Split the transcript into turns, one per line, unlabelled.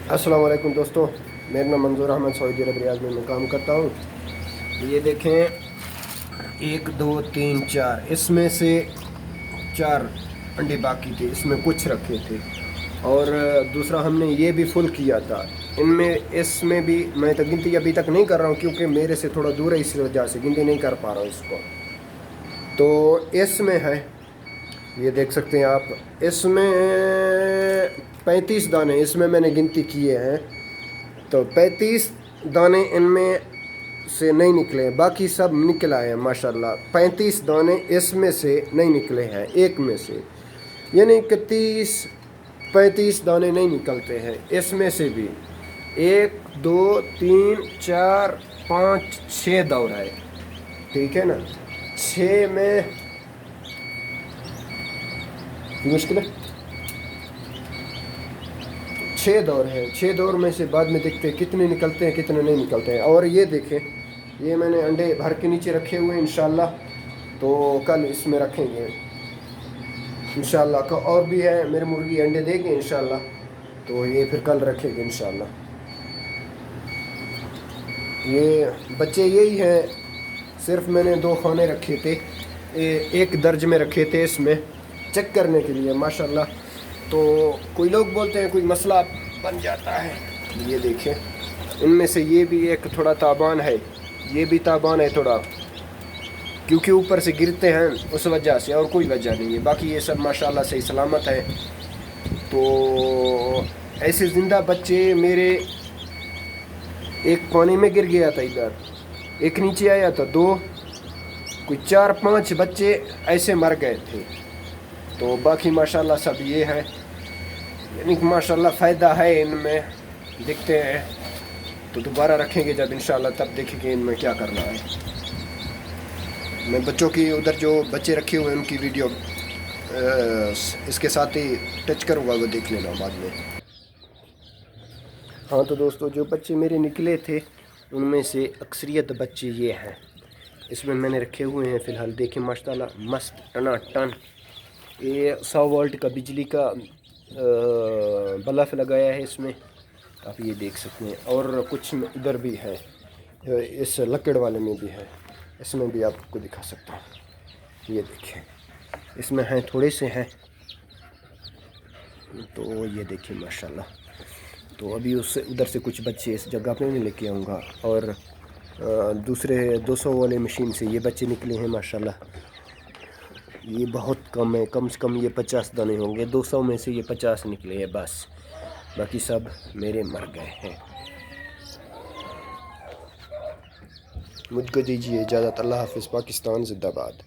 अस्सलाम वालेकुम दोस्तों, मेरा नाम मंजूर अहमद सऊदी अरब रियाद में मैं काम करता हूँ। ये देखें, 1 2 3 4, इसमें से 4 अंडे बाकी थे, इसमें कुछ रखे थे। और दूसरा हमने ये भी फुल किया था। इसमें भी मैं तो गिनती अभी तक नहीं कर रहा हूँ क्योंकि मेरे से थोड़ा दूर है, इस वजह से गिनती नहीं कर पा रहा हूँ इसको। तो इसमें है, ये देख सकते हैं आप, इसमें 35 दाने इसमें मैंने गिनती किए हैं। तो 35 दाने इनमें से नहीं निकले हैं, बाकी सब निकल आए हैं माशाल्लाह। 35 दाने इसमें से नहीं निकले हैं, एक में से, यानी कि 30 35 दाने नहीं निकलते हैं इसमें से भी। 1 2 3 4 5 6 दौर है, ठीक है ना। 6 में मुश्किल है, 6 दौर है। 6 दौर में से बाद में देखते हैं कितने निकलते हैं कितने नहीं निकलते हैं। और ये देखें, ये मैंने अंडे भर के नीचे रखे हुए हैं इंशाल्लाह, तो कल इसमें रखेंगे इंशाल्लाह। का और भी है, मेरे मुर्गी अंडे देंगे इंशाल्लाह, तो ये फिर कल रखेंगे इंशाल्लाह। ये बच्चे यही हैं, सिर्फ मैंने 2 खाने रखे थे, एक दर्ज में रखे थे इसमें चेक करने के लिए माशाल्लाह। तो कोई लोग बोलते हैं कोई मसला बन जाता है। ये देखें, इनमें से ये भी एक थोड़ा ताबान है, ये भी ताबान है थोड़ा, क्योंकि ऊपर से गिरते हैं उस वजह से, और कोई वजह नहीं है। बाकी ये सब माशाल्लाह सही सलामत है। तो ऐसे ज़िंदा बच्चे मेरे, एक पानी में गिर गया था इधर, एक नीचे आया था, 2 कोई 4 5 बच्चे ऐसे मर गए थे। तो बाकी माशाल्लाह सब ये है, यानी कि माशाल्लाह फ़ायदा है इनमें। देखते हैं, तो दोबारा रखेंगे जब इंशाल्लाह, तब देखेंगे इनमें क्या करना है। मैं बच्चों की उधर जो बच्चे रखे हुए हैं उनकी वीडियो इसके साथ ही टच करूँगा, वो देख लेना बाद में। हाँ तो दोस्तों, जो बच्चे मेरे निकले थे उनमें से अक्सरियत बच्चे ये हैं, इसमें मैंने रखे हुए हैं फ़िलहाल। देखें माशाल्लाह मस्त टनाटन। ये 100 वोल्ट का बिजली का बल्ब लगाया है इसमें, आप ये देख सकते हैं। और कुछ इधर भी है, इस लकड़ वाले में भी है, इसमें भी आपको दिखा सकता हूँ। ये देखें, इसमें हैं, थोड़े से हैं। तो ये देखिए माशाल्लाह। तो अभी उससे उधर से कुछ बच्चे इस जगह पे मैं लेके आऊँगा। और दूसरे 200 वाले मशीन से ये बच्चे निकले हैं माशाल्लाह। ये बहुत कम है, कम से कम ये 50 दाने होंगे, 200 में से ये 50 निकले हैं बस, बाकी सब मेरे मर गए हैं। मुझको दीजिए इजाज़त। अल्लाह हाफ़िज़। पाकिस्तान ज़िंदाबाद।